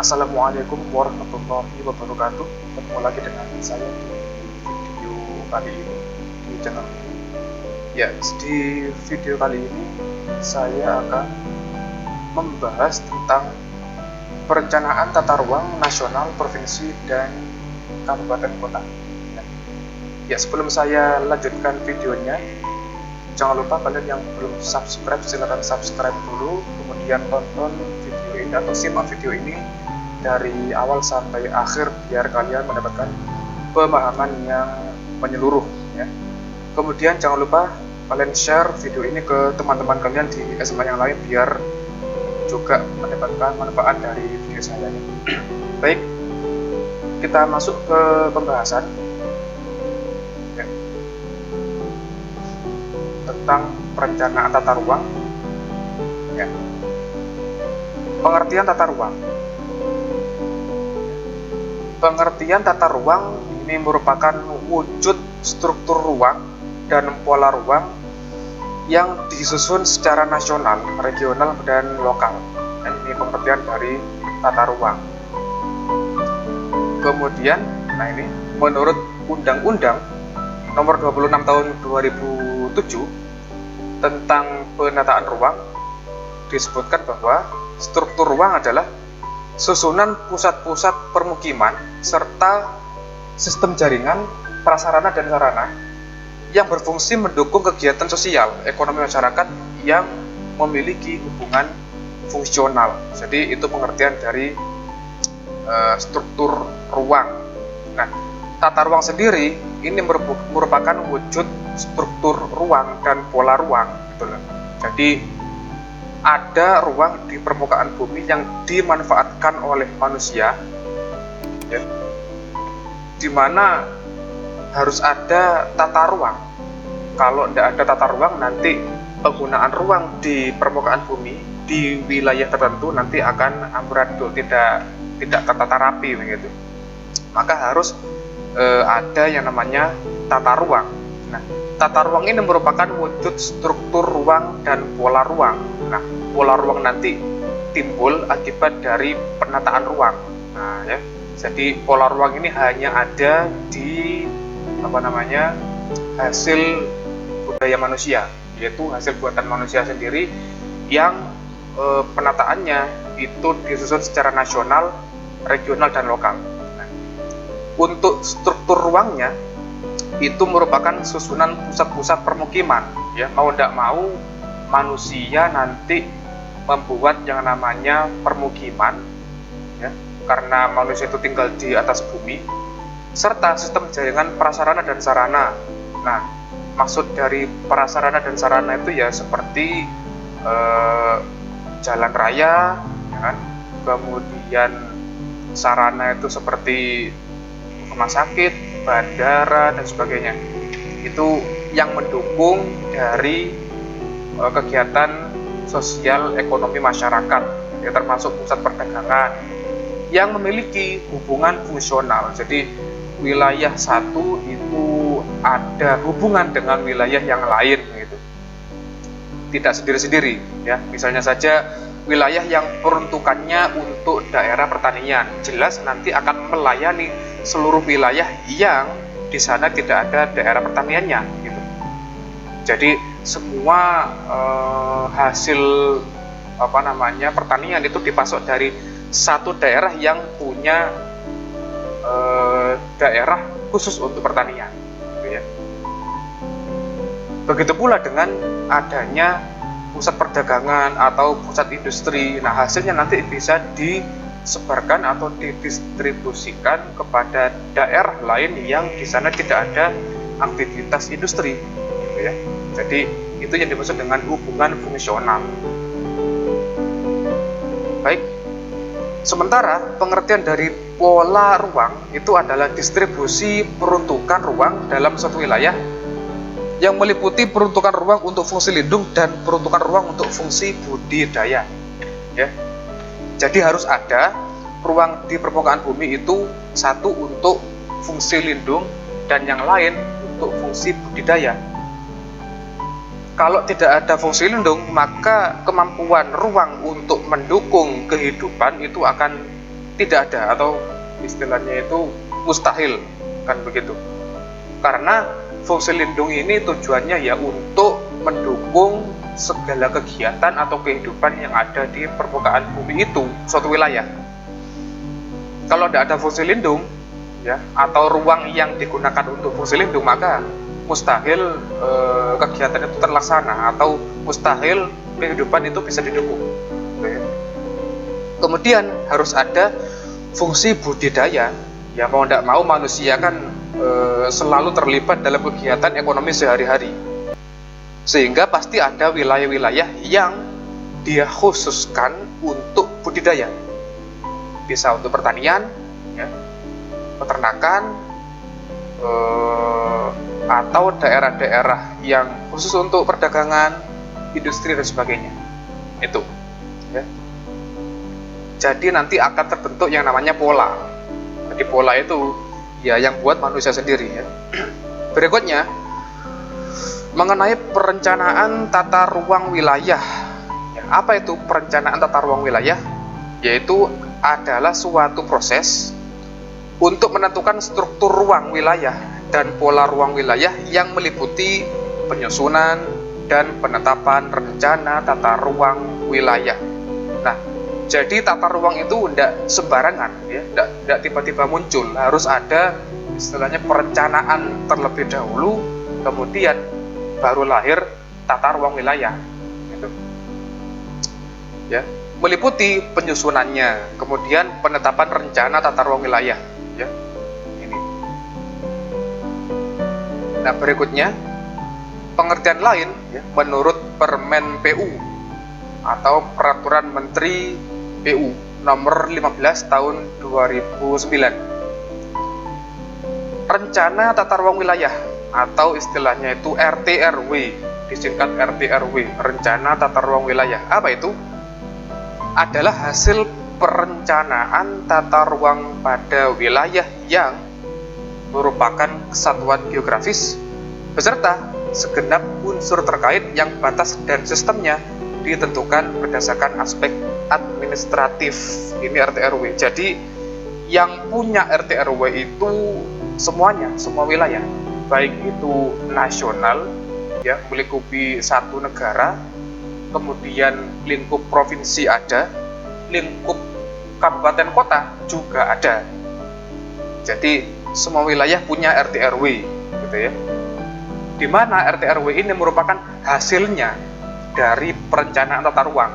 Assalamualaikum warahmatullahi wabarakatuh. Ketemu lagi dengan saya di video kali ini di channel ini. Ya, di video kali ini saya akan membahas tentang perencanaan tata ruang nasional, provinsi, dan kabupaten kota. Ya, sebelum saya lanjutkan videonya, jangan lupa kalian yang belum subscribe, silahkan subscribe dulu, kemudian tonton video ini atau simak video ini dari awal sampai akhir biar kalian mendapatkan pemahaman yang menyeluruh ya. Kemudian jangan lupa kalian share video ini ke teman-teman kalian di SMA yang lain biar juga mendapatkan manfaat dari video saya ini. Baik, kita masuk ke pembahasan ya, tentang perencanaan tata ruang ya. Pengertian tata ruang. Pengertian tata ruang ini merupakan wujud struktur ruang dan pola ruang yang disusun secara nasional, regional, dan lokal. Ini pengertian dari tata ruang. Kemudian, ini menurut Undang-Undang Nomor 26 Tahun 2007 tentang penataan ruang disebutkan bahwa struktur ruang adalah susunan pusat-pusat permukiman serta sistem jaringan, prasarana dan sarana yang berfungsi mendukung kegiatan sosial, ekonomi masyarakat yang memiliki hubungan fungsional. Jadi itu pengertian dari struktur ruang. Nah, tata ruang sendiri ini merupakan wujud struktur ruang dan pola ruang, gitu loh. Jadi ada ruang di permukaan bumi yang dimanfaatkan oleh manusia ya, di mana harus ada tata ruang. Kalau tidak ada tata ruang, nanti penggunaan ruang di permukaan bumi di wilayah tertentu nanti akan amburadul, tidak tertata rapi begitu. Maka harus ada yang namanya tata ruang. Nah, tata ruang ini merupakan wujud struktur ruang dan pola ruang. Nah, pola ruang nanti timbul akibat dari penataan ruang. Nah, ya. Jadi pola ruang ini hanya ada di hasil budaya manusia, yaitu hasil buatan manusia sendiri yang penataannya itu disusun secara nasional, regional, dan lokal. Nah, untuk struktur ruangnya itu merupakan susunan pusat-pusat permukiman ya, mau tidak mau manusia nanti membuat yang namanya permukiman ya, karena manusia itu tinggal di atas bumi, serta sistem jaringan prasarana dan sarana. Nah, maksud dari prasarana dan sarana itu ya seperti jalan raya ya kan? Kemudian sarana itu seperti rumah sakit, bandara, dan sebagainya. Itu yang mendukung dari kegiatan sosial ekonomi masyarakat ya, termasuk pusat perdagangan yang memiliki hubungan fungsional. Jadi wilayah satu itu ada hubungan dengan wilayah yang lain gitu, tidak sendiri-sendiri ya. Misalnya saja wilayah yang peruntukannya untuk daerah pertanian, jelas nanti akan melayani seluruh wilayah yang di sana tidak ada daerah pertaniannya gitu. Jadi semua hasil pertanian itu dipasok dari satu daerah yang punya daerah khusus untuk pertanian gitu ya. Begitu pula dengan adanya pusat perdagangan atau pusat industri. Nah, hasilnya nanti bisa disebarkan atau didistribusikan kepada daerah lain yang di sana tidak ada aktivitas industri gitu ya. Jadi itu yang dimaksud dengan hubungan fungsional. Baik, sementara pengertian dari pola ruang itu adalah distribusi peruntukan ruang dalam suatu wilayah yang meliputi peruntukan ruang untuk fungsi lindung dan peruntukan ruang untuk fungsi budidaya ya. Jadi harus ada ruang di permukaan bumi itu satu untuk fungsi lindung dan yang lain untuk fungsi budidaya. Kalau tidak ada fungsi lindung, maka kemampuan ruang untuk mendukung kehidupan itu akan tidak ada, atau istilahnya itu mustahil, kan begitu. Karena fungsi lindung ini tujuannya ya untuk mendukung segala kegiatan atau kehidupan yang ada di permukaan bumi itu, suatu wilayah. Kalau tidak ada fungsi lindung, ya, atau ruang yang digunakan untuk fungsi lindung, maka mustahil kegiatan itu terlaksana, atau mustahil kehidupan itu bisa didukung. Kemudian harus ada fungsi budidaya. Ya mau tidak mau manusia kan selalu terlibat dalam kegiatan ekonomi sehari-hari, sehingga pasti ada wilayah-wilayah yang dia khususkan untuk budidaya, bisa untuk pertanian, ya, peternakan, atau daerah-daerah yang khusus untuk perdagangan, industri dan sebagainya. Itu, ya. Jadi nanti akan terbentuk yang namanya pola. Jadi pola itu ya yang buat manusia sendiri, ya. Berikutnya mengenai perencanaan tata ruang wilayah. Ya, apa itu perencanaan tata ruang wilayah? Yaitu adalah suatu proses untuk menentukan struktur ruang wilayah dan pola ruang wilayah yang meliputi penyusunan dan penetapan rencana tata ruang wilayah. Nah, jadi tata ruang itu tidak sembarangan, ya, tidak tiba-tiba muncul. Harus ada istilahnya perencanaan terlebih dahulu, kemudian baru lahir tata ruang wilayah. Gitu. Ya, meliputi penyusunannya, kemudian penetapan rencana tata ruang wilayah. Ya, ini. Nah, berikutnya pengertian lain, ya, menurut Permen PU atau Peraturan Menteri PU nomor 15 tahun 2009. Rencana tata ruang wilayah atau istilahnya itu RTRW, disingkat RTRW, rencana tata ruang wilayah. Apa itu? Adalah hasil perencanaan tata ruang pada wilayah yang merupakan kesatuan geografis beserta segenap unsur terkait yang batas dan sistemnya ditentukan berdasarkan aspek administratif. Ini RTRW. Jadi yang punya RTRW itu semuanya, semua wilayah, baik itu nasional, ya, melingkupi satu negara, kemudian lingkup provinsi ada, lingkup kabupaten kota juga ada. Jadi semua wilayah punya RTRW, gitu ya. Di mana RTRW ini merupakan hasilnya dari perencanaan tata ruang,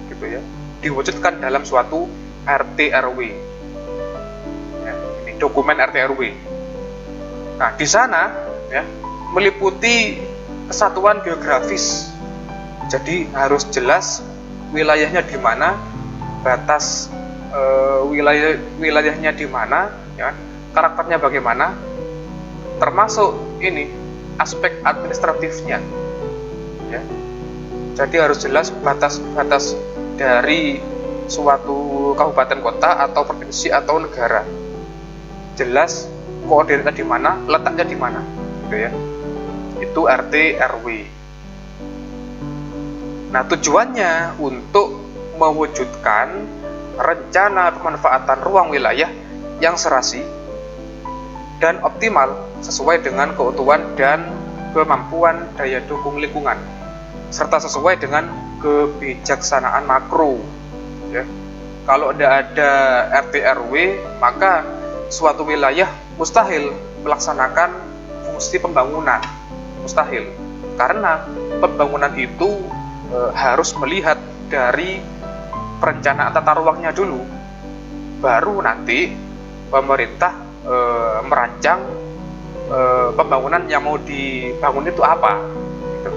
gitu ya, diwujudkan dalam suatu RTRW. Ya, ini dokumen RTRW. Nah, di sana, ya, meliputi kesatuan geografis. Jadi harus jelas wilayahnya di mana, batas wilayahnya di mana, ya, karakternya bagaimana, termasuk ini aspek administratifnya, ya. Jadi harus jelas batas-batas dari suatu kabupaten kota atau provinsi atau negara. Jelas koordinatnya di mana, letaknya di mana, gitu ya. Itu RT/RW. Nah, tujuannya untuk mewujudkan rencana pemanfaatan ruang wilayah yang serasi dan optimal sesuai dengan keutuhan dan kemampuan daya dukung lingkungan, serta sesuai dengan kebijaksanaan makro. Ya. Kalau tidak ada RT/RW, maka suatu wilayah mustahil melaksanakan fungsi pembangunan. Mustahil. Karena pembangunan itu harus melihat dari perencanaan tata ruangnya dulu. Baru nanti pemerintah merancang pembangunan yang mau dibangun itu apa. Gitu.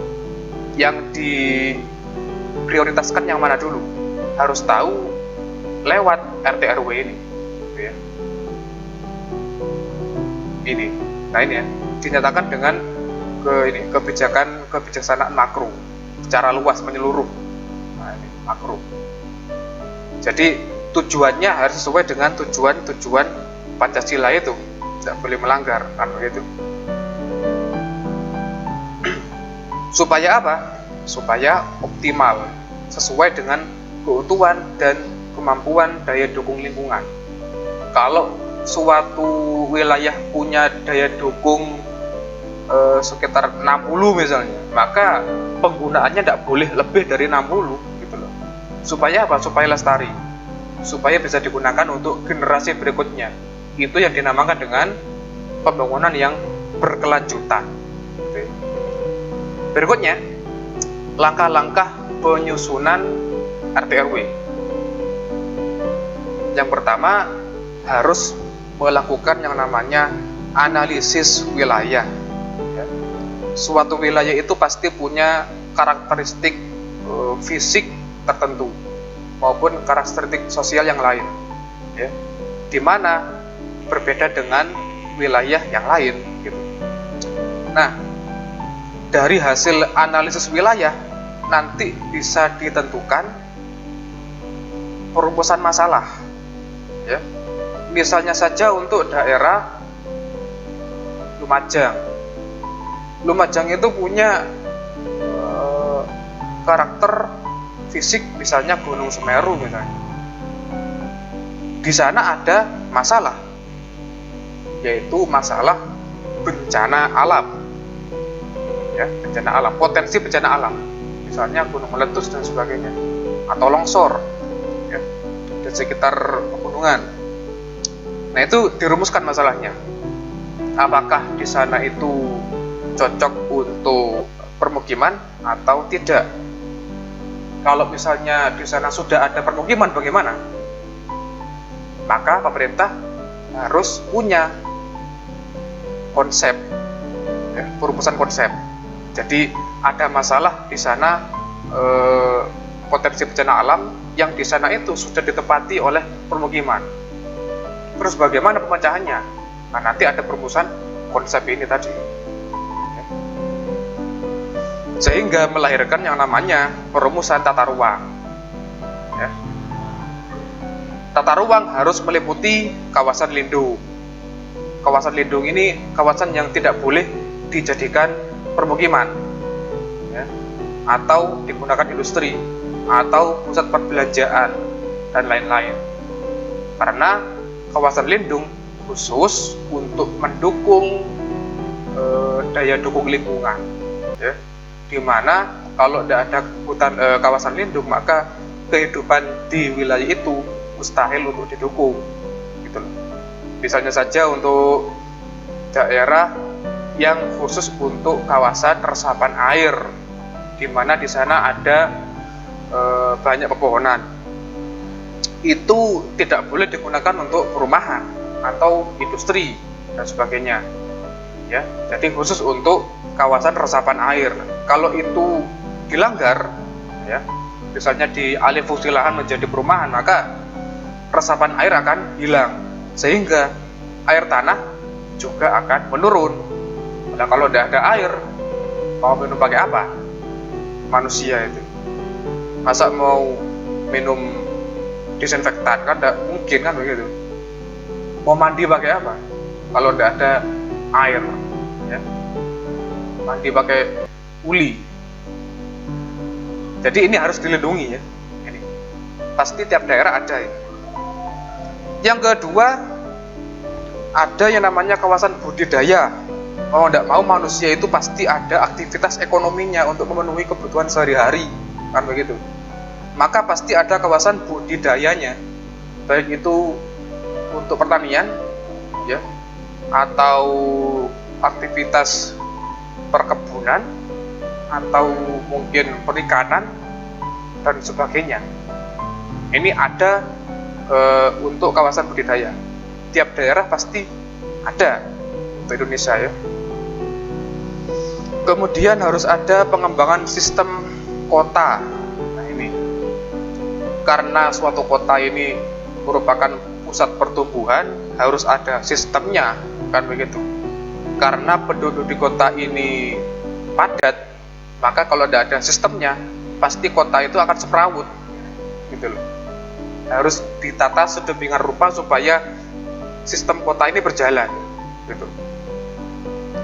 Yang diprioritaskan yang mana dulu. Harus tahu lewat RT/RW ini. Gitu ya. Ini. Nah, ini ya, dinyatakan dengan kebijaksanaan makro secara luas menyeluruh. Nah, ini makro. Jadi tujuannya harus sesuai dengan tujuan Pancasila itu, tidak boleh melanggar, kan begitu. Supaya apa? Supaya optimal, sesuai dengan keutuhan dan kemampuan daya dukung lingkungan. Kalau suatu wilayah punya daya dukung sekitar 60 misalnya, maka penggunaannya tidak boleh lebih dari 60 gitu loh. Supaya apa? Supaya lestari, supaya bisa digunakan untuk generasi berikutnya. Itu yang dinamakan dengan pembangunan yang berkelanjutan. Berikutnya, langkah-langkah penyusunan RT RW. Yang pertama, harus melakukan yang namanya analisis wilayah. Suatu wilayah itu pasti punya karakteristik fisik tertentu maupun karakteristik sosial yang lain, ya, di mana berbeda dengan wilayah yang lain gitu. Nah, dari hasil analisis wilayah nanti bisa ditentukan perumusan masalah, ya. Misalnya saja untuk daerah Lumajang. Lumajang itu punya karakter fisik misalnya Gunung Semeru misalnya. Di sana ada masalah, yaitu masalah bencana alam, ya, bencana alam, potensi bencana alam, misalnya gunung meletus dan sebagainya, atau longsor, ya, di sekitar pegunungan. Nah, itu dirumuskan masalahnya. Apakah di sana itu cocok untuk permukiman atau tidak? Kalau misalnya di sana sudah ada permukiman, bagaimana? Maka pemerintah harus punya konsep, ya, perumusan konsep. Jadi ada masalah di sana, potensi bencana alam yang di sana itu sudah ditempati oleh permukiman. Terus bagaimana pemecahannya? Nah, nanti ada perumusan konsep ini tadi, ya. Sehingga melahirkan yang namanya perumusan tata ruang, ya. Tata ruang harus meliputi kawasan lindung. Kawasan lindung ini kawasan yang tidak boleh dijadikan permukiman, ya, atau digunakan industri, atau pusat perbelanjaan, dan lain-lain. Karena kawasan lindung khusus untuk mendukung daya dukung lingkungan, ya, dimana kalau tidak ada hutan, kawasan lindung, maka kehidupan di wilayah itu mustahil untuk didukung, gitu loh. Misalnya saja untuk daerah yang khusus untuk kawasan resapan air, di mana di sana ada banyak pepohonan, itu tidak boleh digunakan untuk perumahan atau industri dan sebagainya, ya. Jadi khusus untuk kawasan resapan air. Kalau itu dilanggar, ya, misalnya dialih fungsi lahan menjadi perumahan, maka resapan air akan hilang, sehingga air tanah juga akan menurun. Nah, kalau tidak ada air, mau minum pakai apa? Manusia itu masa mau minum disinfektan? Kan tidak mungkin, kan begitu. Mau mandi pakai apa kalau tidak ada air, ya? Mandi pakai uli. Jadi ini harus dilindungi, ya. Ini pasti tiap daerah ada ini. Yang kedua, ada yang namanya kawasan budidaya. Mau tidak mau manusia itu pasti ada aktivitas ekonominya untuk memenuhi kebutuhan sehari-hari, kan begitu. Maka pasti ada kawasan budidayanya, baik itu untuk pertanian, ya, atau aktivitas perkebunan, atau mungkin perikanan dan sebagainya. Ini ada untuk kawasan budidaya. Tiap daerah pasti ada untuk Indonesia, ya. Kemudian harus ada pengembangan sistem kota. Nah, ini karena suatu kota ini merupakan pusat pertumbuhan, harus ada sistemnya, kan begitu. Karena penduduk di kota ini padat, maka kalau tidak ada sistemnya, pasti kota itu akan semrawut, gitu loh. Harus ditata sedemikian rupa supaya sistem kota ini berjalan, gitu.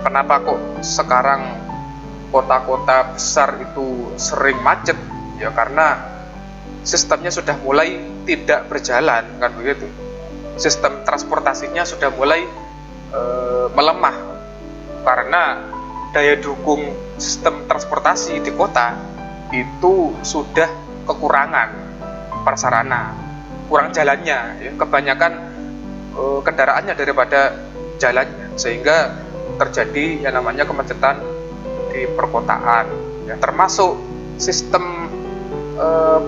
Kenapa kok sekarang kota-kota besar itu sering macet? Ya karena sistemnya sudah mulai tidak berjalan, kan begitu. sistem transportasinya sudah mulai melemah karena daya dukung sistem transportasi di kota itu sudah kekurangan prasarana, kurang jalannya, ya. Kebanyakan kendaraannya daripada jalannya, sehingga terjadi yang namanya kemacetan di perkotaan, ya. Termasuk sistem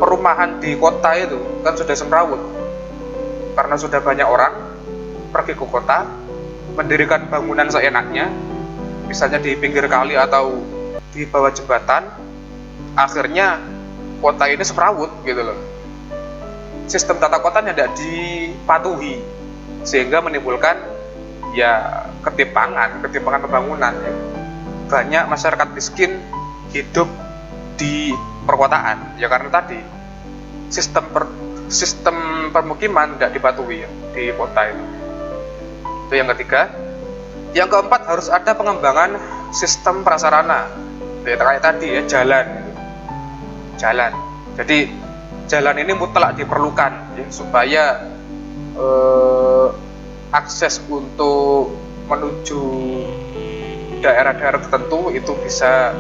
perumahan di kota itu kan sudah semrawut karena sudah banyak orang pergi ke kota mendirikan bangunan seenaknya, misalnya di pinggir kali atau di bawah jembatan. Akhirnya kota ini semrawut gitu loh. Sistem tata kotanya tidak dipatuhi, sehingga menimbulkan ya ketimpangan pembangunan, ya. Banyak masyarakat miskin hidup di perkotaan, ya karena tadi sistem permukiman tidak dipatuhi, ya, di kota itu. Itu yang ketiga. Yang keempat, harus ada pengembangan sistem prasarana, ya, kayak tadi ya, jalan. Jadi jalan ini mutlak diperlukan, ya, supaya akses untuk menuju daerah-daerah tertentu itu bisa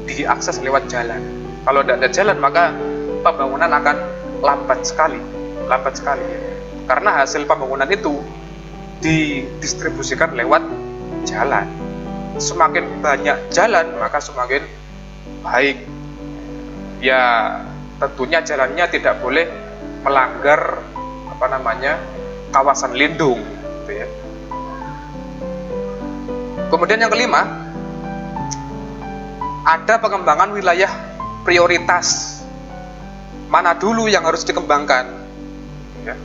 diakses lewat jalan. Kalau tidak ada jalan maka pembangunan akan lambat sekali, ya. Karena hasil pembangunan itu didistribusikan lewat jalan. Semakin banyak jalan maka semakin baik. Ya tentunya jalannya tidak boleh melanggar kawasan lindung, gitu ya. Kemudian yang kelima, ada pengembangan wilayah prioritas. Mana dulu yang harus dikembangkan, ya.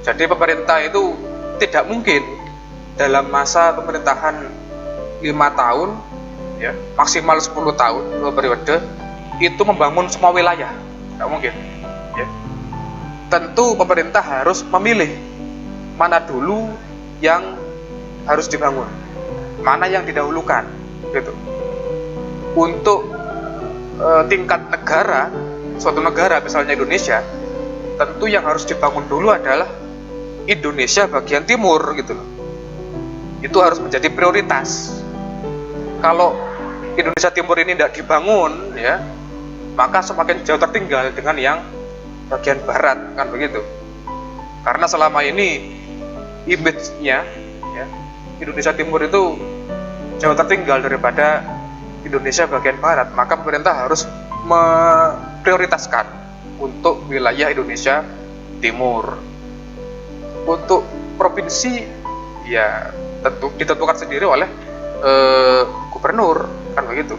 Jadi pemerintah itu tidak mungkin dalam masa pemerintahan 5 tahun, ya, maksimal 10 tahun, 2 periode, itu membangun semua wilayah. Tidak mungkin, ya. Tentu pemerintah harus memilih mana dulu yang harus dibangun, mana yang didahulukan, gitu. Untuk tingkat negara, suatu negara misalnya Indonesia, tentu yang harus dibangun dulu adalah Indonesia bagian timur, gitu loh. Itu harus menjadi prioritas. Kalau Indonesia Timur ini tidak dibangun, ya, maka semakin jauh tertinggal dengan yang bagian barat, kan begitu. Karena selama ini image-nya, ya, Indonesia Timur itu jauh tertinggal daripada Indonesia bagian barat, maka pemerintah harus memprioritaskan untuk wilayah Indonesia Timur. Untuk provinsi, ya tentu ditentukan sendiri oleh gubernur, kan begitu.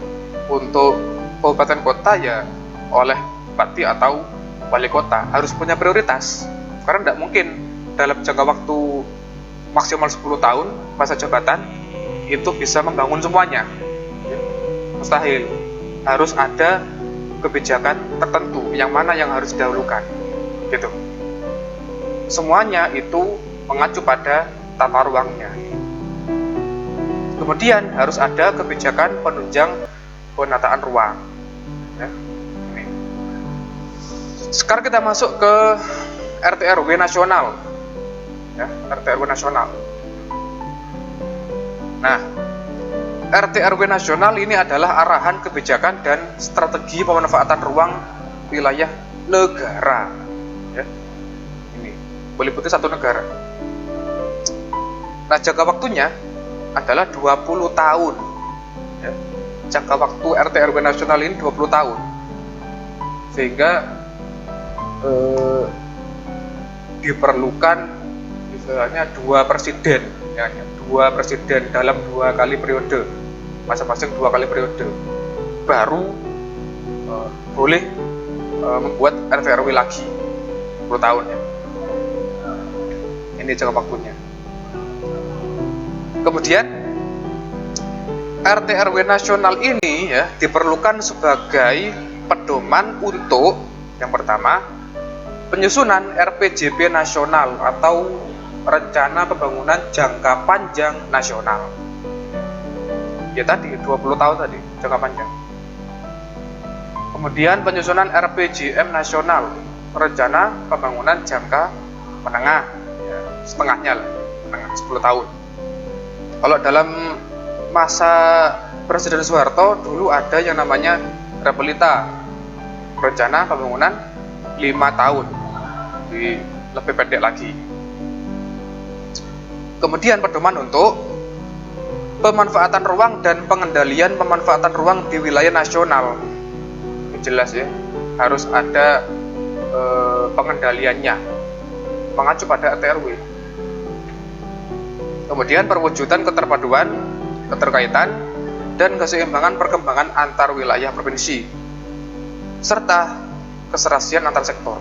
Untuk kabupaten kota ya oleh bupati atau wali kota, harus punya prioritas. Karena tidak mungkin dalam jangka waktu maksimal 10 tahun masa jabatan itu bisa membangun semuanya, ya. Mustahil. Harus ada kebijakan tertentu yang mana yang harus didahulukan, gitu. Semuanya itu mengacu pada tata ruangnya. Kemudian harus ada kebijakan penunjang penataan ruang, ya. Ini. Sekarang kita masuk ke RT/RW nasional, ya, RT/RW nasional. Nah, RT/RW nasional ini adalah arahan kebijakan dan strategi pemanfaatan ruang wilayah negara, ya. Ini meliputi satu negara. Nah, jangka waktunya adalah 20 tahun, ya. Jangka waktu RT/RW nasional ini 20 tahun, sehingga diperlukan misalnya 2 presiden, ya, 2 presiden dalam 2 kali periode, masing-masing 2 kali periode, baru boleh membuat RT/RW lagi 10 tahun, ya. Ini jangka waktunya. Kemudian RT/RW nasional ini, ya, diperlukan sebagai pedoman untuk yang pertama, penyusunan RPJP nasional atau rencana pembangunan jangka panjang nasional. Ya tadi 20 tahun tadi jangka panjang. Kemudian penyusunan RPJM nasional, rencana pembangunan jangka menengah, ya. setengahnya lah, 10 tahun. Kalau dalam masa Presiden Soeharto dulu ada yang namanya Repelita, rencana pembangunan 5 tahun, lebih pendek lagi. Kemudian pedoman untuk pemanfaatan ruang dan pengendalian pemanfaatan ruang di wilayah nasional. Jelas ya, harus ada pengendaliannya, mengacu pada RT/RW. Kemudian perwujudan keterpaduan, keterkaitan, dan keseimbangan perkembangan antar wilayah provinsi, serta keserasian antar sektor.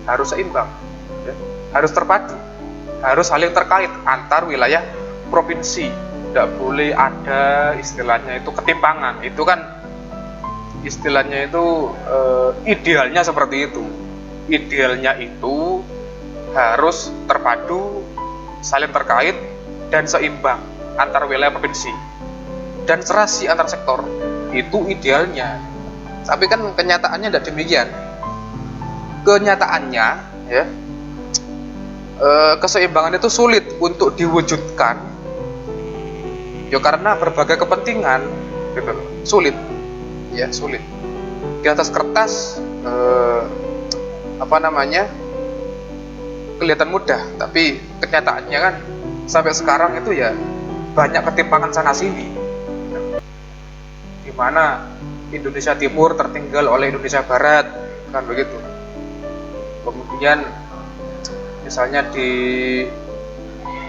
Harus seimbang, ya. Harus terpadu, harus saling terkait antar wilayah provinsi. Tidak boleh ada istilahnya itu ketimpangan. Itu kan istilahnya itu idealnya seperti itu. Idealnya itu harus terpadu, saling terkait, dan seimbang antar wilayah provinsi, dan serasi antar sektor. Itu idealnya. Tapi kan kenyataannya tidak demikian. Kenyataannya ya, keseimbangan itu sulit untuk diwujudkan ya karena berbagai kepentingan gitu. Sulit. Di atas kertas kelihatan mudah, tapi kenyataannya kan sampai sekarang itu ya banyak ketimpangan sana sini, di mana Indonesia Timur tertinggal oleh Indonesia Barat, kan begitu. Kemudian misalnya di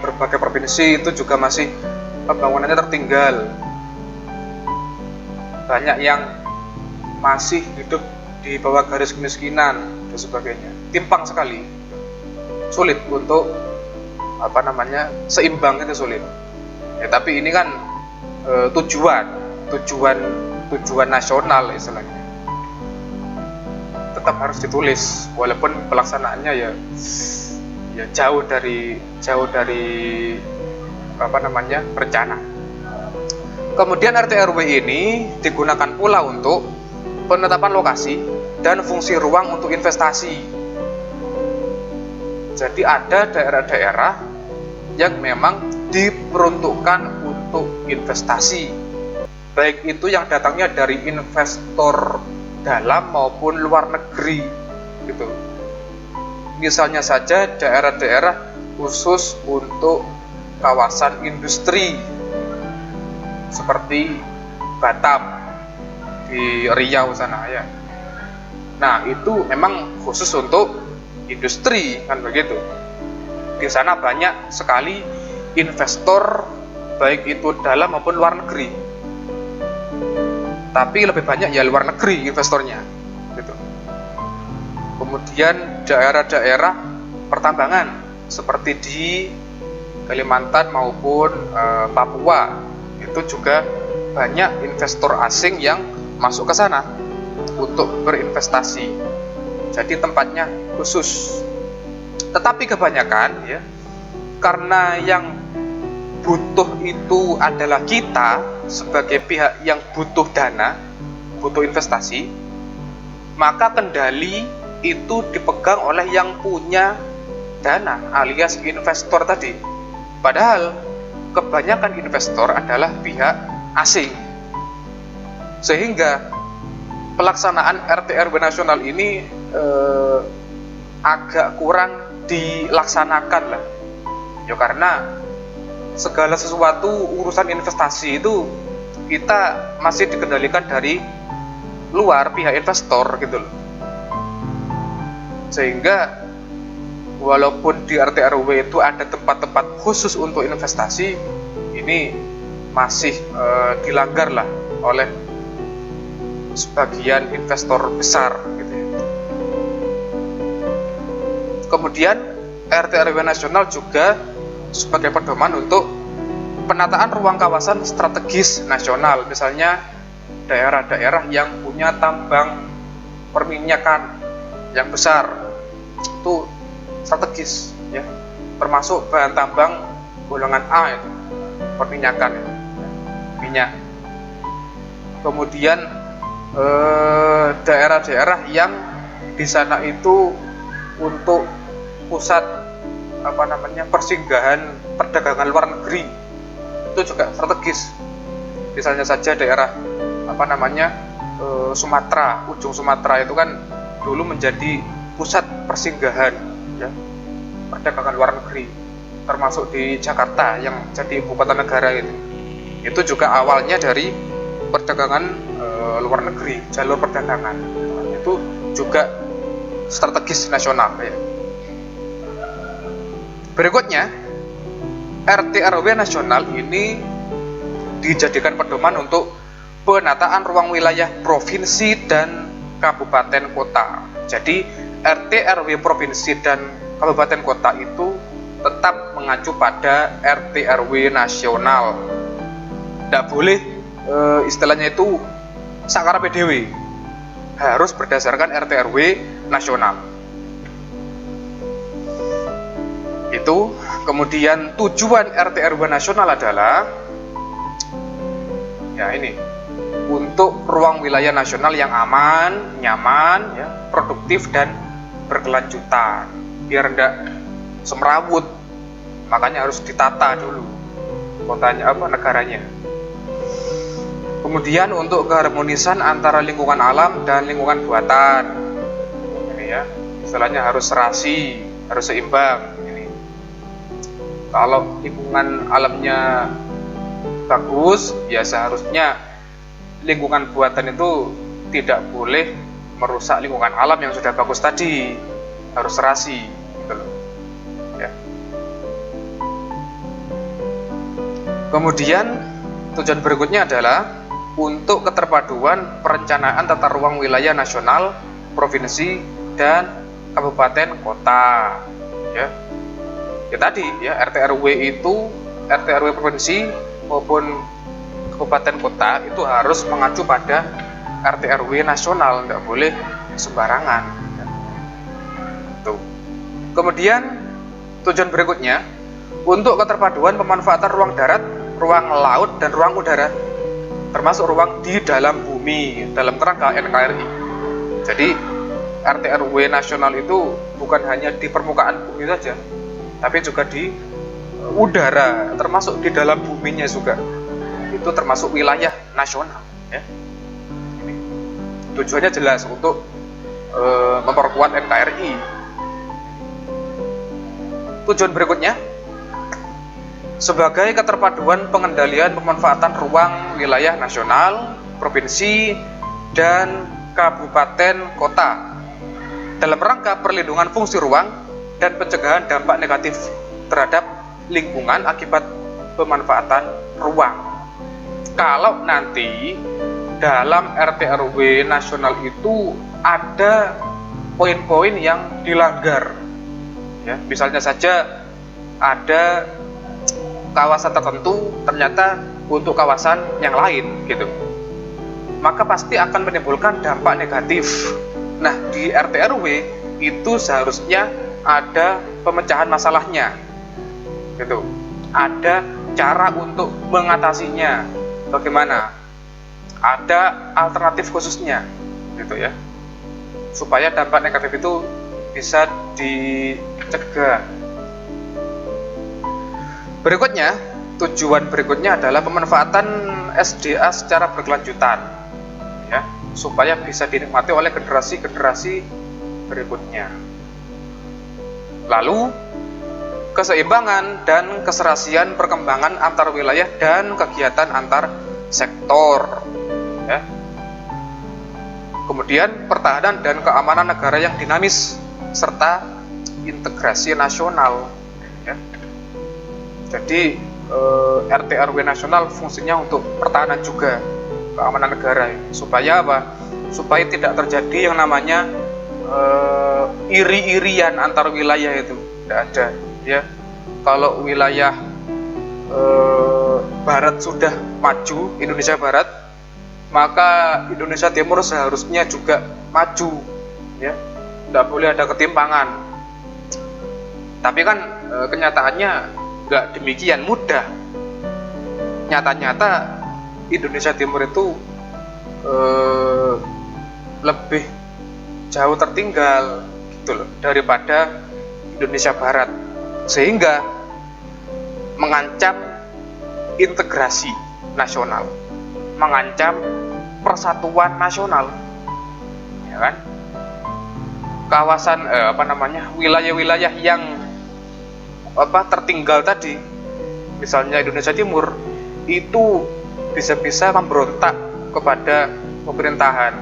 berbagai provinsi itu juga masih pembangunannya tertinggal. Banyak yang masih hidup di bawah garis kemiskinan dan sebagainya. Timpang sekali. Sulit untuk seimbang, itu sulit. Ya, tapi ini kan tujuan nasional istilahnya. Tetap harus ditulis walaupun pelaksanaannya ya jauh dari rencana. Kemudian RT/RW ini digunakan pula untuk penetapan lokasi dan fungsi ruang untuk investasi. Jadi ada daerah-daerah yang memang diperuntukkan untuk investasi, baik itu yang datangnya dari investor dalam maupun luar negeri gitu. Misalnya saja daerah-daerah khusus untuk kawasan industri seperti Batam di Riau sana ya. Nah, itu memang khusus untuk industri, kan begitu. Di sana banyak sekali investor, baik itu dalam maupun luar negeri. Tapi lebih banyak ya luar negeri investornya gitu. Kemudian daerah-daerah pertambangan seperti di Kalimantan maupun Papua, itu juga banyak investor asing yang masuk ke sana untuk berinvestasi. Jadi tempatnya khusus. Tetapi kebanyakan ya, karena yang butuh itu adalah kita sebagai pihak yang butuh dana, butuh investasi, maka kendali itu dipegang oleh yang punya dana alias investor tadi. Padahal kebanyakan investor adalah pihak asing. Sehingga pelaksanaan RT/RW nasional ini agak kurang dilaksanakan lah. Ya karena segala sesuatu urusan investasi itu kita masih dikendalikan dari luar, pihak investor gitu loh. Sehingga walaupun di RT/RW itu ada tempat-tempat khusus untuk investasi, ini masih dilanggar lah oleh sebagian investor besar gitu ya. Kemudian RT/RW nasional juga sebagai pedoman untuk penataan ruang kawasan strategis nasional, misalnya daerah-daerah yang punya tambang perminyakan yang besar, itu strategis ya, termasuk bahan tambang golongan A itu, perminyakan ya, minyak. Kemudian daerah-daerah yang di sana itu untuk pusat persinggahan perdagangan luar negeri itu juga strategis. Misalnya saja daerah Sumatera, ujung Sumatera itu kan dulu menjadi pusat persinggahan ya, perdagangan luar negeri, termasuk di Jakarta yang jadi ibu kota negara itu juga awalnya dari perdagangan luar negeri, jalur perdagangan itu juga strategis nasional ya. Berikutnya, RT RW nasional ini dijadikan pedoman untuk penataan ruang wilayah provinsi dan kabupaten kota. Jadi RT RW provinsi dan kabupaten kota itu tetap mengacu pada RT RW nasional. Tidak boleh istilahnya itu sakara PDW, harus berdasarkan RT RW nasional. Itu kemudian tujuan RT RW nasional adalah ya ini, untuk ruang wilayah nasional yang aman, nyaman, ya, produktif dan berkelanjutan, biar tidak semrawut. Makanya harus ditata dulu kotanya negaranya. Kemudian untuk keharmonisan antara lingkungan alam dan lingkungan buatan, ini ya, istilahnya harus serasi, harus seimbang. Ini kalau lingkungan alamnya bagus, ya seharusnya lingkungan buatan itu tidak boleh merusak lingkungan alam yang sudah bagus tadi, harus serasi gitu loh ya. Kemudian tujuan berikutnya adalah untuk keterpaduan perencanaan tata ruang wilayah nasional, provinsi dan kabupaten kota ya. Ya tadi ya, RT RW itu, RT RW provinsi maupun kabupaten kota itu harus mengacu pada RT RW nasional, tidak boleh sembarangan ya. Tuh. Kemudian tujuan berikutnya untuk keterpaduan pemanfaatan ruang darat, ruang laut dan ruang udara, termasuk ruang di dalam bumi dalam kerangka NKRI. Jadi RT RW nasional itu bukan hanya di permukaan bumi saja, tapi juga di udara, termasuk di dalam buminya juga. Itu termasuk wilayah nasional ya. Ini tujuannya jelas untuk memperkuat NKRI. Tujuan berikutnya sebagai keterpaduan pengendalian pemanfaatan ruang wilayah nasional, provinsi dan kabupaten kota dalam rangka perlindungan fungsi ruang dan pencegahan dampak negatif terhadap lingkungan akibat pemanfaatan ruang. Kalau nanti dalam RT RW nasional itu ada poin-poin yang dilanggar ya, misalnya saja ada kawasan tertentu ternyata untuk kawasan yang lain gitu, maka pasti akan menimbulkan dampak negatif. Nah, di RT RW itu seharusnya ada pemecahan masalahnya gitu, ada cara untuk mengatasinya bagaimana, ada alternatif khususnya gitu ya, supaya dampak negatif itu bisa dicegah. Berikutnya, tujuan berikutnya adalah pemanfaatan SDA secara berkelanjutan ya, supaya bisa dinikmati oleh generasi-generasi berikutnya. Lalu keseimbangan dan keserasian perkembangan antar wilayah dan kegiatan antar sektor ya. Kemudian pertahanan dan keamanan negara yang dinamis serta integrasi nasional ya. Jadi RT RW nasional fungsinya untuk pertahanan juga, keamanan negara, supaya apa? Supaya tidak terjadi yang namanya iri-irian antar wilayah, itu tidak ada ya. Kalau wilayah barat sudah maju, Indonesia Barat, maka Indonesia Timur seharusnya juga maju ya, tidak boleh ada ketimpangan. Tapi kan kenyataannya nggak demikian mudah. Nyata-nyata Indonesia Timur itu lebih jauh tertinggal gitu loh daripada Indonesia Barat. sehingga mengancam integrasi nasional, mengancam persatuan nasional, ya kan? Kawasan wilayah-wilayah yang tertinggal tadi, misalnya Indonesia Timur, itu bisa-bisa memberontak kepada pemerintahan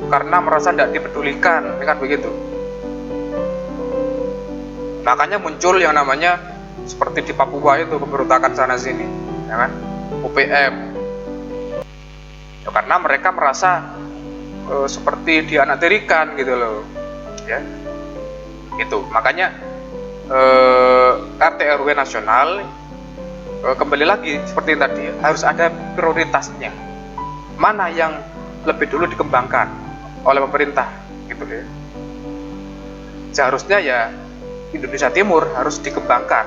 karena merasa tidak dipedulikan, kan begitu. Makanya muncul yang namanya seperti di Papua itu, pemberontakan sana sini, ya kan, UPM. Ya, karena mereka merasa seperti dianaktirikan gitu loh, ya. Itu makanya RT RW nasional kembali lagi seperti tadi, harus ada prioritasnya. Mana yang lebih dulu dikembangkan oleh pemerintah, gitu ya. Seharusnya ya Indonesia Timur harus dikembangkan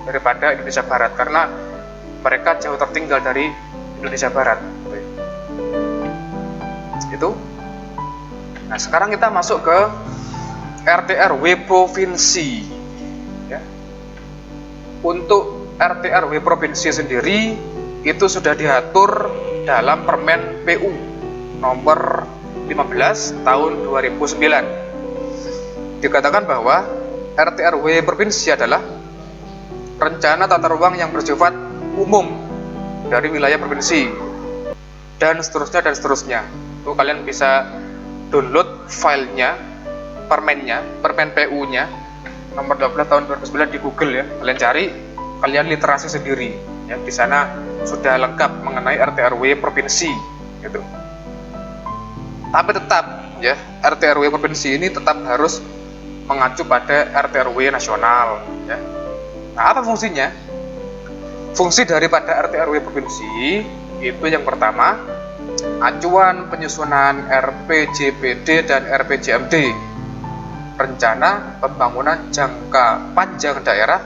daripada Indonesia Barat, karena mereka jauh tertinggal dari Indonesia Barat. Itu. Nah, sekarang kita masuk ke RT RW provinsi. Ya. Untuk RT RW provinsi sendiri itu sudah diatur dalam Permen PU nomor 15 tahun 2009. Dikatakan bahwa RT RW provinsi adalah rencana tata ruang yang bersifat umum dari wilayah provinsi, dan seterusnya dan seterusnya. Itu kalian bisa download filenya, permen PU-nya nomor 12 tahun 2009 di Google ya. Kalian cari, kalian literasi sendiri ya. Di sana sudah lengkap mengenai RT RW provinsi gitu. Tapi tetap ya, RT RW provinsi ini tetap harus mengacu pada RT RW nasional ya. Nah, apa fungsinya? Fungsi daripada RT RW provinsi itu yang pertama, acuan penyusunan RPJPD dan RPJMD, rencana pembangunan jangka panjang daerah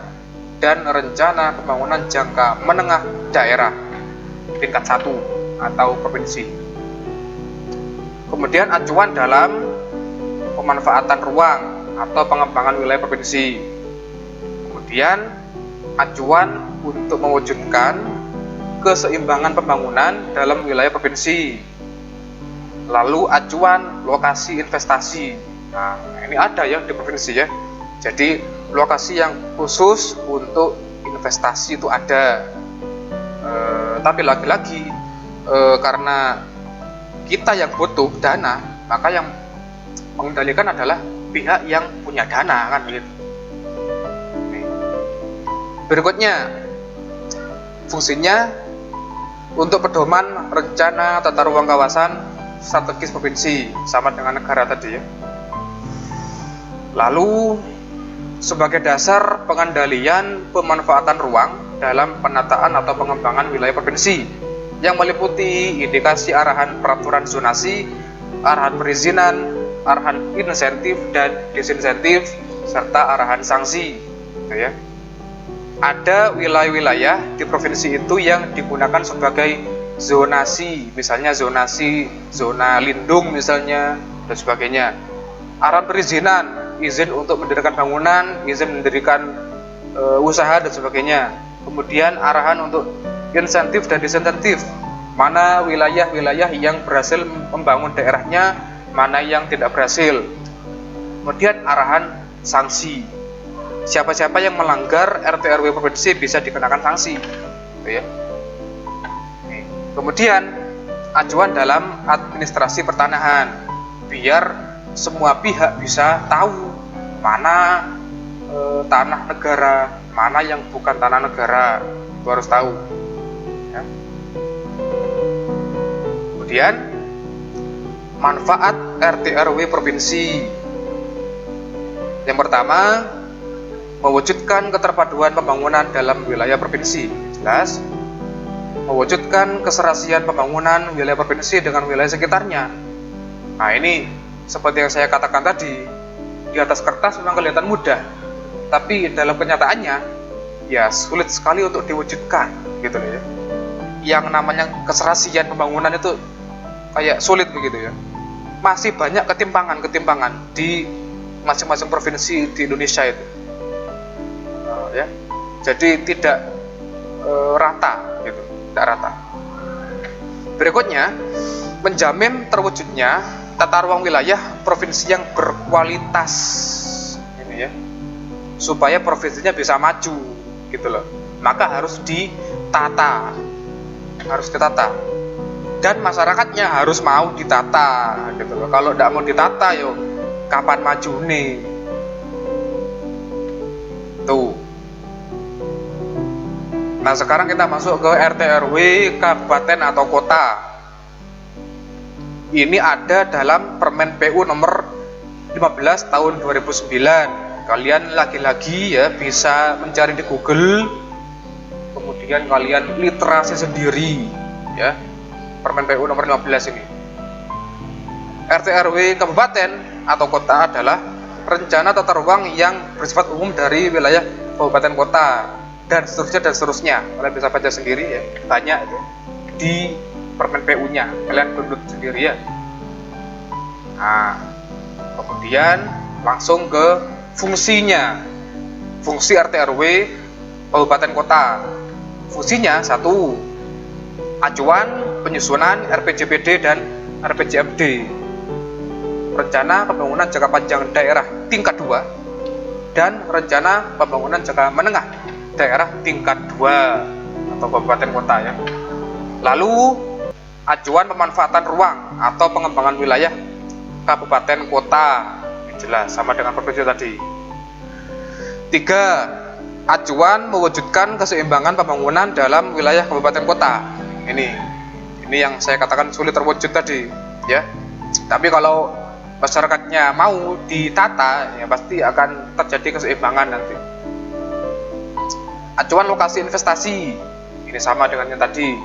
dan rencana pembangunan jangka menengah daerah tingkat 1 atau provinsi. Kemudian acuan dalam pemanfaatan ruang atau pengembangan wilayah provinsi. Kemudian acuan untuk mewujudkan keseimbangan pembangunan dalam wilayah provinsi. Lalu acuan lokasi investasi. Nah, ini ada ya di provinsi ya. Jadi lokasi yang khusus untuk investasi itu ada. Tapi lagi-lagi karena kita yang butuh dana, maka yang mengendalikan adalah pihak yang punya dana, kan begitu. Berikutnya, fungsinya untuk pedoman rencana tata ruang kawasan strategis provinsi, sama dengan negara tadi ya. Lalu sebagai dasar pengendalian pemanfaatan ruang dalam penataan atau pengembangan wilayah provinsi yang meliputi indikasi arahan peraturan zonasi, arahan perizinan, arahan insentif dan disinsentif, serta arahan sanksi gitu ya. Ada wilayah-wilayah di provinsi itu yang digunakan sebagai zonasi, misalnya zonasi zona lindung misalnya dan sebagainya. Arahan perizinan, izin untuk mendirikan bangunan, izin mendirikan usaha dan sebagainya. Kemudian arahan untuk insentif dan disinsentif, mana wilayah-wilayah yang berhasil membangun daerahnya, mana yang tidak berhasil. Kemudian arahan sanksi, siapa-siapa yang melanggar RT RW provinsi bisa dikenakan sanksi gitu ya. Kemudian acuan dalam administrasi pertanahan, biar semua pihak bisa tahu mana tanah negara, mana yang bukan tanah negara, itu harus tahu ya. Kemudian manfaat RT RW provinsi. Yang pertama, mewujudkan keterpaduan pembangunan dalam wilayah provinsi. Jelas, mewujudkan keserasian pembangunan wilayah provinsi dengan wilayah sekitarnya. Nah, ini seperti yang saya katakan tadi, di atas kertas memang kelihatan mudah, tapi dalam kenyataannya ya sulit sekali untuk diwujudkan gitu ya. Yang namanya keserasian pembangunan itu kayak sulit begitu ya. Masih banyak ketimpangan di masing-masing provinsi di Indonesia itu. ya. Jadi tidak rata gitu, tidak rata. Berikutnya, menjamin terwujudnya tata ruang wilayah provinsi yang berkualitas, ini ya, supaya provinsinya bisa maju gitu loh. Maka harus ditata, dan masyarakatnya harus mau ditata gitu loh. Kalau tidak mau ditata, yo kapan maju nih? Tuh. Nah, sekarang kita masuk ke RT RW kabupaten atau kota. Ini ada dalam Permen PU nomor 15 tahun 2009. Kalian lagi-lagi ya bisa mencari di Google, kemudian kalian literasi sendiri ya. Permen PU nomor 15 ini. RT RW kabupaten atau kota adalah rencana tata ruang yang bersifat umum dari wilayah kabupaten kota, dan seterusnya. Kalian bisa baca sendiri ya, banyak itu di Permen PU-nya, kalian download sendiri ya. Nah, kemudian langsung ke fungsinya. Fungsi RT RW kabupaten kota. Fungsinya 1. Acuan penyusunan RPJPD dan RPJMD, rencana pembangunan jangka panjang daerah tingkat 2, dan rencana pembangunan jangka menengah daerah tingkat 2 atau kabupaten kota ya. Lalu acuan pemanfaatan ruang atau pengembangan wilayah kabupaten kota, jelas sama dengan provinsi tadi. 3. Acuan mewujudkan keseimbangan pembangunan dalam wilayah kabupaten kota. Ini yang saya katakan sulit terwujud tadi ya. Tapi kalau masyarakatnya mau ditata, ya pasti akan terjadi keseimbangan nanti. Acuan lokasi investasi, ini sama dengan yang tadi.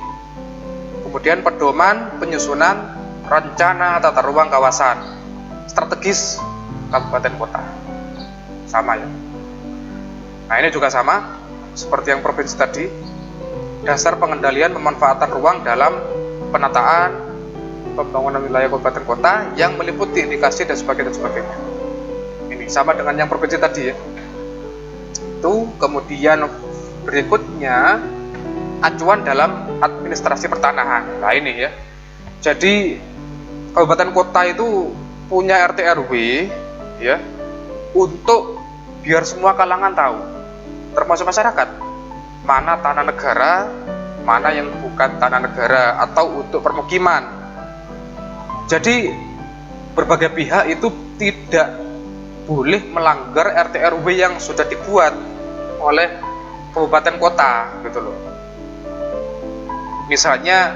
Kemudian pedoman penyusunan rencana tata ruang kawasan strategis kabupaten kota, sama ya. Nah, ini juga sama seperti yang provinsi tadi. Dasar pengendalian pemanfaatan ruang dalam penataan pembangunan wilayah kabupaten kota yang meliputi indikasi dan sebagainya. Ini sama dengan yang provinsi tadi ya. Itu kemudian berikutnya acuan dalam administrasi pertanahan. Nah, ini ya. Jadi kabupaten kota itu punya RT RW ya, untuk biar semua kalangan tahu, termasuk masyarakat, mana tanah negara, mana yang bukan tanah negara atau untuk permukiman. Jadi berbagai pihak itu tidak boleh melanggar RT RW yang sudah dibuat oleh kabupaten kota gitu loh. Misalnya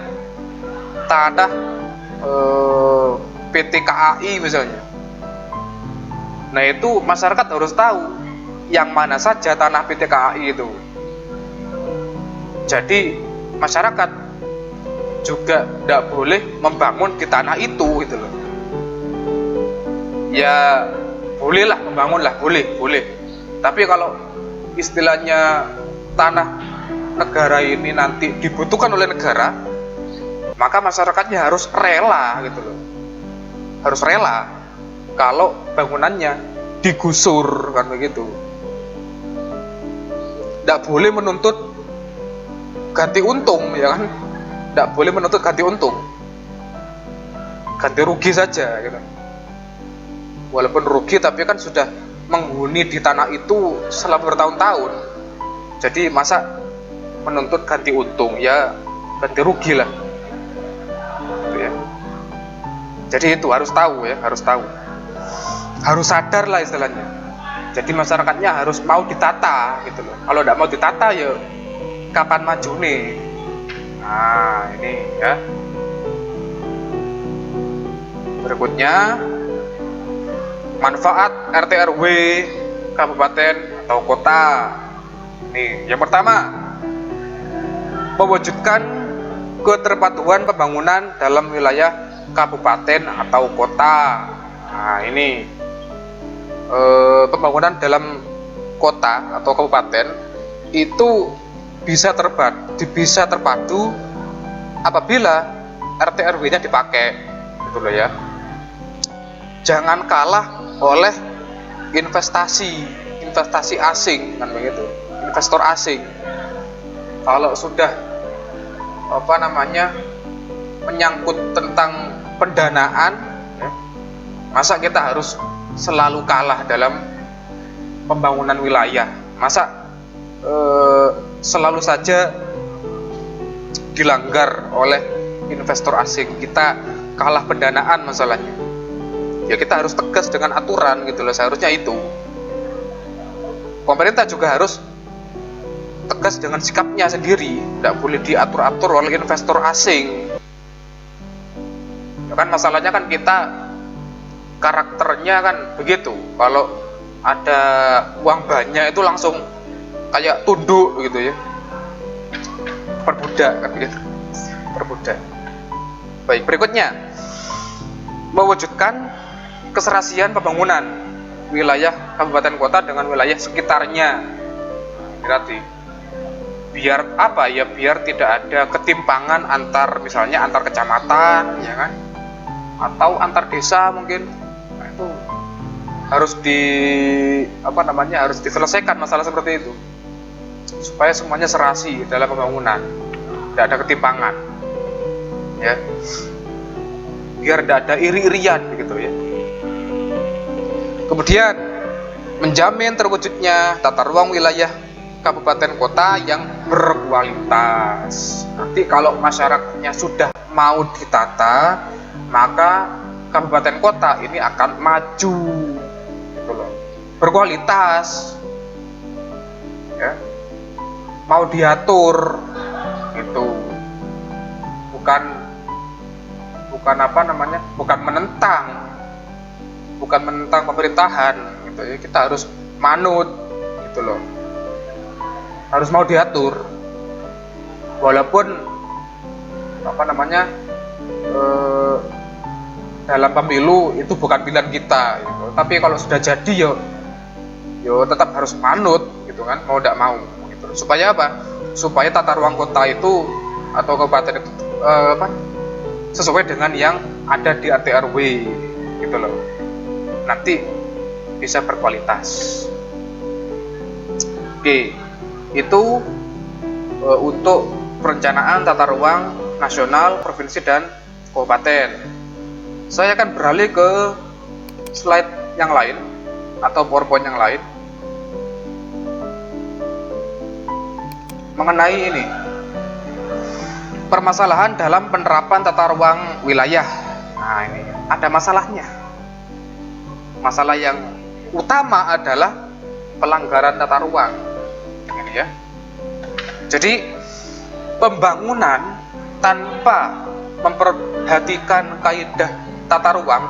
tanah PT KAI misalnya. Nah, itu masyarakat harus tahu yang mana saja tanah PT KAI itu. Jadi masyarakat juga tidak boleh membangun di tanah itu gitu loh. Ya bolehlah membangun lah, boleh. Tapi kalau istilahnya tanah negara ini nanti dibutuhkan oleh negara, maka masyarakatnya harus rela gitu loh. Harus rela kalau bangunannya digusur kan begitu. Tidak boleh menuntut ganti untung ya kan. Tidak boleh menuntut ganti untung, ganti rugi saja gitu. Walaupun rugi tapi kan sudah menghuni di tanah itu selama bertahun-tahun. Jadi masa menuntut ganti untung, ya ganti rugi lah gitu ya. Jadi itu harus tahu ya, harus sadar lah istilahnya. Jadi masyarakatnya harus mau ditata gitu loh. Kalau tidak mau ditata ya kapan maju nih? Nah, ini ya. Berikutnya, manfaat RT RW kabupaten atau kota. Nih, yang pertama, mewujudkan keterpatuhan pembangunan dalam wilayah kabupaten atau kota. Nah, ini pembangunan dalam kota atau kabupaten itu bisa terpadu apabila RT RW-nya dipakai, gitu loh ya. Jangan kalah oleh investasi asing kan begitu. investor asing. Kalau sudah menyangkut tentang pendanaan, ya, masa kita harus selalu kalah dalam pembangunan wilayah? Masa selalu saja dilanggar oleh investor asing, kita kalah pendanaan masalahnya? Ya kita harus tegas dengan aturan gitu loh, seharusnya itu. Pemerintah juga harus tegas dengan sikapnya sendiri, tidak boleh diatur-atur oleh investor asing. Ya kan masalahnya kan kita karakternya kan begitu, kalau ada uang banyak itu langsung kayak tunduk gitu ya, perbudak kan gitu, perbudak. Baik, berikutnya mewujudkan keserasian pembangunan wilayah kabupaten kota dengan wilayah sekitarnya. Berarti biar apa ya, biar tidak ada ketimpangan misalnya antar kecamatan, ya kan, atau antar desa mungkin. Nah, itu harus harus diselesaikan masalah seperti itu supaya semuanya serasi dalam pembangunan, tidak ada ketimpangan, ya, biar tidak ada iri-irian begitu ya. Kemudian menjamin terwujudnya tata ruang wilayah kabupaten kota yang berkualitas. Nanti kalau masyarakatnya sudah mau ditata, maka kabupaten kota ini akan maju gitu loh, berkualitas, ya, mau diatur gitu, bukan menentang pemerintahan gitu ya. Kita harus manut gitu loh, harus mau diatur, walaupun dalam pemilu itu bukan pilihan kita gitu. Tapi kalau sudah jadi yo tetap harus manut gitu kan, mau tidak mau gitu. Supaya apa? Supaya tata ruang kota itu atau kabupaten itu sesuai dengan yang ada di RT RW gitu loh, nanti bisa berkualitas. Oke, itu untuk perencanaan tata ruang nasional, provinsi, dan kabupaten. Saya akan beralih ke slide yang lain atau PowerPoint yang lain mengenai ini, permasalahan dalam penerapan tata ruang wilayah. Nah, ini ada masalahnya. Masalah yang utama adalah pelanggaran tata ruang. Ini ya. Jadi pembangunan tanpa memperhatikan kaidah tata ruang,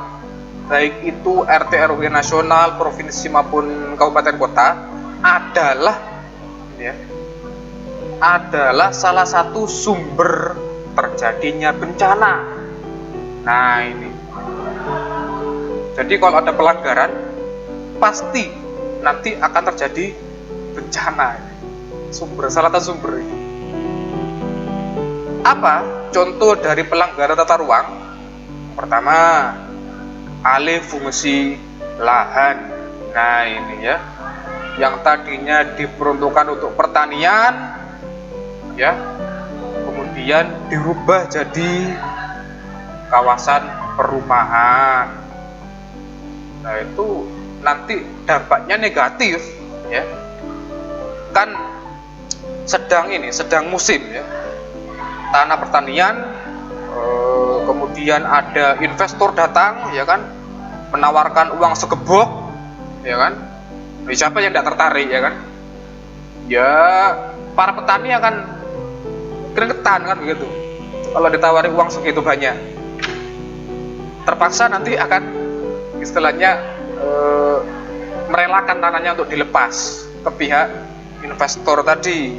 baik itu RT RW nasional, provinsi maupun kabupaten kota, adalah salah satu sumber terjadinya bencana. Nah ini, jadi kalau ada pelanggaran pasti nanti akan terjadi bencana. Salah satu sumber ini. Apa contoh dari pelanggaran tata ruang? Pertama, alih fungsi lahan. Nah ini ya, yang tadinya diperuntukkan untuk pertanian, ya, kemudian dirubah jadi kawasan perumahan. Nah itu nanti dampaknya negatif, ya, kan sedang musim ya, tanah pertanian, kemudian ada investor datang, ya kan, menawarkan uang segebok, ya kan. Siapa yang tidak tertarik, ya kan? Ya para petani akan gregetan kan begitu. Kalau ditawari uang segitu banyak, terpaksa nanti akan istilahnya merelakan tanahnya untuk dilepas ke pihak investor tadi,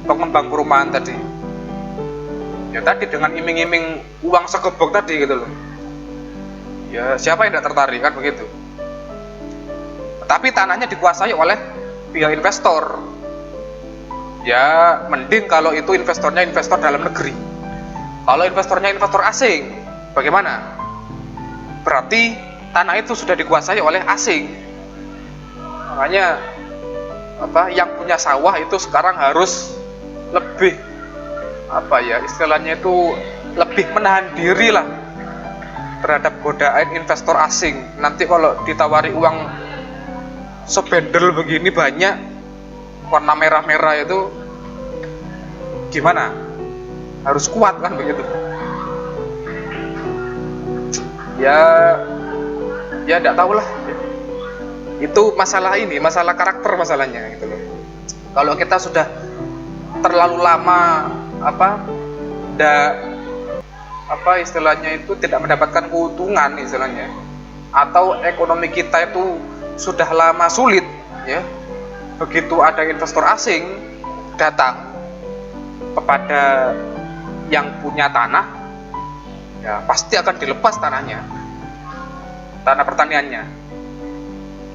pengembang perumahan tadi. Ya tadi dengan iming-iming uang segebok tadi gitu loh. Ya siapa yang tidak tertarik kan begitu. Tapi tanahnya dikuasai oleh pihak investor. Ya mending kalau itu investornya investor dalam negeri. Kalau investornya investor asing, bagaimana? Berarti tanah itu sudah dikuasai oleh asing. Makanya yang punya sawah itu sekarang harus lebih istilahnya itu lebih menahan diri lah terhadap godaan investor asing. Nanti kalau ditawari uang sebendel begini banyak warna merah-merah itu gimana? Harus kuat kan begitu. Ya enggak tahu lah. Itu masalah karakter masalahnya gitu loh. Kalau kita sudah terlalu lama istilahnya itu tidak mendapatkan keuntungan istilahnya, atau ekonomi kita itu sudah lama sulit ya, begitu ada investor asing datang kepada yang punya tanah, ya pasti akan dilepas tanah pertaniannya.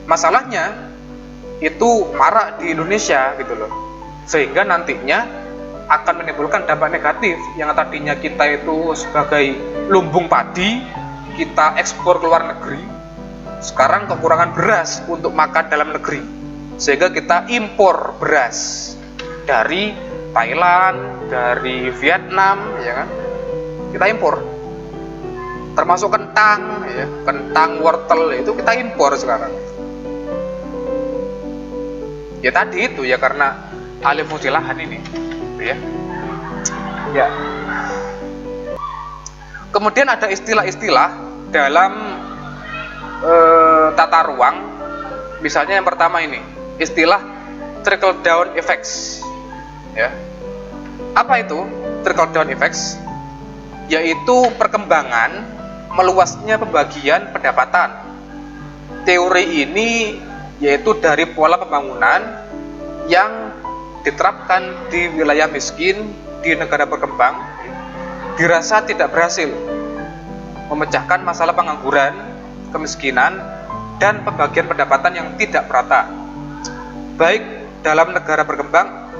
Masalahnya itu marak di Indonesia gitu loh, sehingga nantinya akan menimbulkan dampak negatif. Yang tadinya kita itu sebagai lumbung padi, kita ekspor ke luar negeri, sekarang kekurangan beras untuk makan dalam negeri, sehingga kita impor beras dari Thailand, dari Vietnam, ya kan? Kita impor, termasuk kentang, ya, kentang, wortel itu kita impor sekarang. Ya tadi itu ya karena alih fungsi lahan ini, ya. Ya. Kemudian ada istilah-istilah dalam tata ruang. Misalnya yang pertama ini, istilah trickle down effects. Ya. Apa itu trickle down effects? Yaitu perkembangan meluasnya pembagian pendapatan. Teori ini yaitu dari pola pembangunan yang diterapkan di wilayah miskin di negara berkembang, dirasa tidak berhasil memecahkan masalah pengangguran, kemiskinan, dan pembagian pendapatan yang tidak merata, baik dalam negara berkembang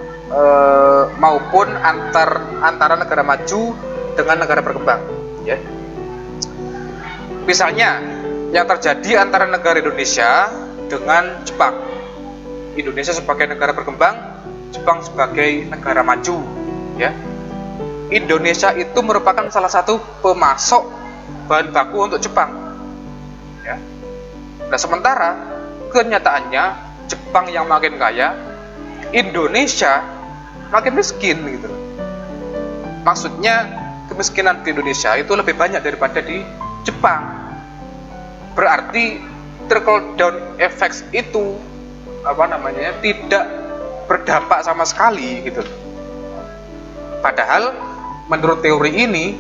maupun antara negara maju dengan negara berkembang, ya. Misalnya yang terjadi antara negara Indonesia dengan Jepang. Indonesia sebagai negara berkembang, Jepang sebagai negara maju, ya. Indonesia itu merupakan salah satu pemasok bahan baku untuk Jepang, ya. Nah, sementara kenyataannya Jepang yang makin kaya, Indonesia makin miskin gitu. Maksudnya kemiskinan di Indonesia itu lebih banyak daripada di Jepang. Berarti trickle down effects itu tidak berdampak sama sekali gitu. Padahal menurut teori ini,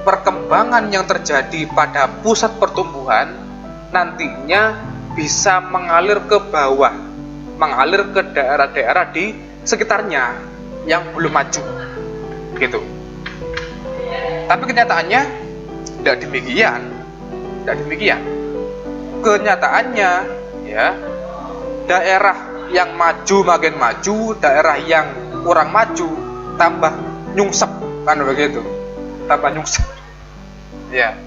perkembangan yang terjadi pada pusat pertumbuhan nantinya bisa mengalir ke bawah, mengalir ke daerah-daerah di sekitarnya yang belum maju gitu. Tapi kenyataannya tidak demikian. Kenyataannya, ya, daerah yang maju makin maju, daerah yang kurang maju tambah nyungsep, kan begitu, tambah nyungsep, ya.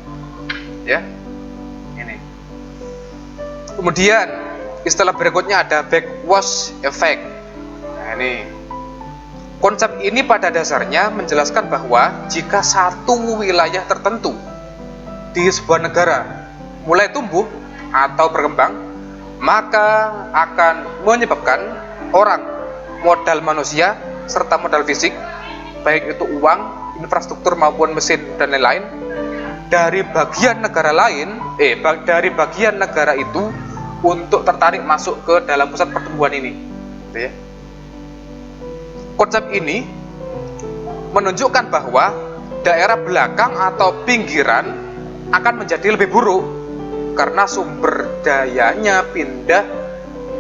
Ini. Kemudian istilah berikutnya ada backwash effect. Nah, ini konsep ini pada dasarnya menjelaskan bahwa jika satu wilayah tertentu di sebuah negara mulai tumbuh atau berkembang, maka akan menyebabkan orang, modal manusia, serta modal fisik, baik itu uang, infrastruktur maupun mesin dan lain-lain, dari bagian negara itu untuk tertarik masuk ke dalam pusat pertumbuhan ini. Ya. Konsep ini menunjukkan bahwa daerah belakang atau pinggiran akan menjadi lebih buruk karena sumber dayanya pindah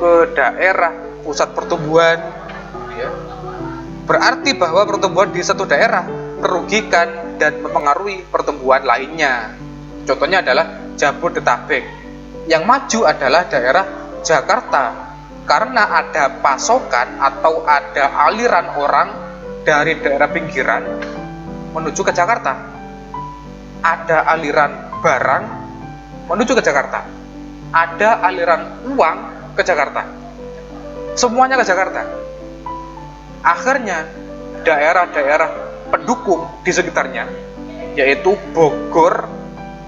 ke daerah pusat pertumbuhan, ya. Berarti bahwa pertumbuhan di satu daerah merugikan dan mempengaruhi pertumbuhan lainnya. Contohnya adalah Jabodetabek. Yang maju adalah daerah Jakarta karena ada pasokan atau ada aliran orang dari daerah pinggiran menuju ke Jakarta. Ada aliran barang menuju ke Jakarta, ada aliran uang ke Jakarta. semuanya ke Jakarta. Akhirnya daerah-daerah pendukung di sekitarnya, yaitu Bogor,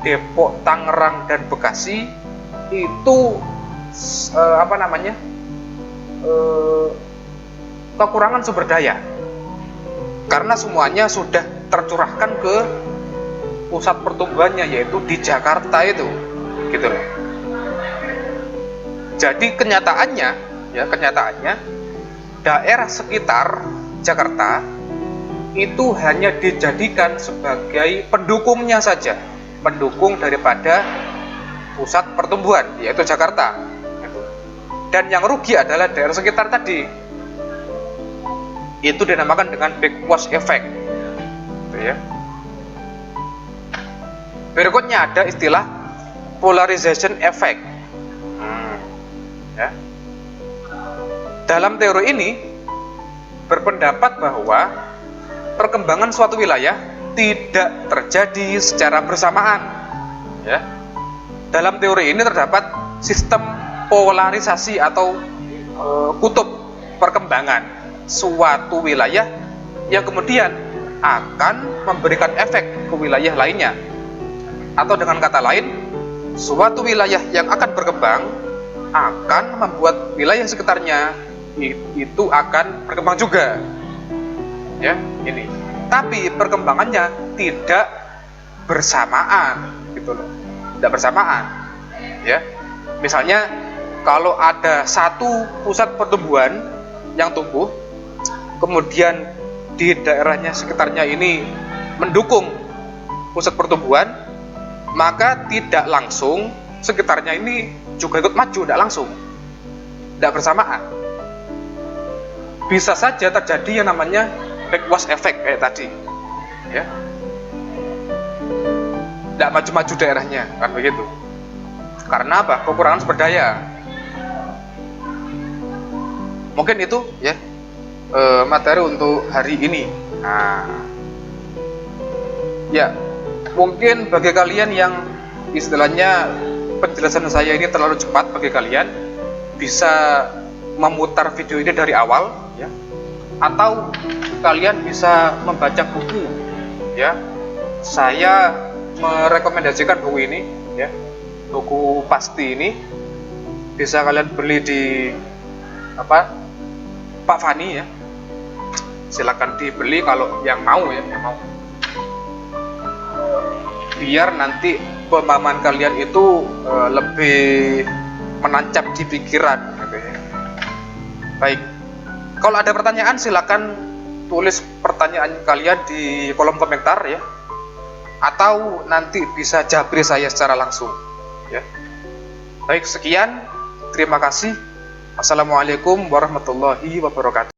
Depok, Tangerang, dan Bekasi, itu kekurangan sumber daya karena semuanya sudah tercurahkan ke pusat pertumbuhannya, yaitu di Jakarta itu, gitu loh. Jadi kenyataannya daerah sekitar Jakarta itu hanya dijadikan sebagai pendukungnya saja, pendukung daripada pusat pertumbuhan, yaitu Jakarta. Dan yang rugi adalah daerah sekitar tadi. Itu dinamakan dengan backwash effect, gitu ya. Berikutnya ada istilah polarization effect. Ya. Dalam teori ini berpendapat bahwa perkembangan suatu wilayah tidak terjadi secara bersamaan. Ya. Dalam teori ini terdapat sistem polarisasi atau kutub perkembangan suatu wilayah yang kemudian akan memberikan efek ke wilayah lainnya. Atau dengan kata lain, suatu wilayah yang akan berkembang akan membuat wilayah sekitarnya itu akan berkembang juga. Ya, ini. Tapi perkembangannya tidak bersamaan, gitu loh. Tidak bersamaan. Ya. Misalnya kalau ada satu pusat pertumbuhan yang tumbuh, kemudian di daerahnya sekitarnya ini mendukung pusat pertumbuhan, maka tidak langsung sekitarnya ini juga ikut maju, tidak langsung, tidak bersamaan. Bisa saja terjadi yang namanya backwash effect kayak tadi, ya, tidak maju-maju daerahnya, kan begitu. Karena apa? Kekurangan sumber daya. Mungkin itu ya materi untuk hari ini. Nah, ya, mungkin bagi kalian yang istilahnya penjelasan saya ini terlalu cepat, bagi kalian bisa memutar video ini dari awal, ya, atau kalian bisa membaca buku, ya. Saya merekomendasikan buku ini, ya, buku pasti ini bisa kalian beli di Pak Fani, ya. Silakan dibeli kalau yang mau, ya, yang mau. Biar nanti pemahaman kalian itu lebih menancap di pikiran, gitu ya. Baik, kalau ada pertanyaan silakan tulis pertanyaan kalian di kolom komentar, ya, atau nanti bisa japri saya secara langsung, ya. Baik, sekian, terima kasih. Assalamualaikum warahmatullahi wabarakatuh.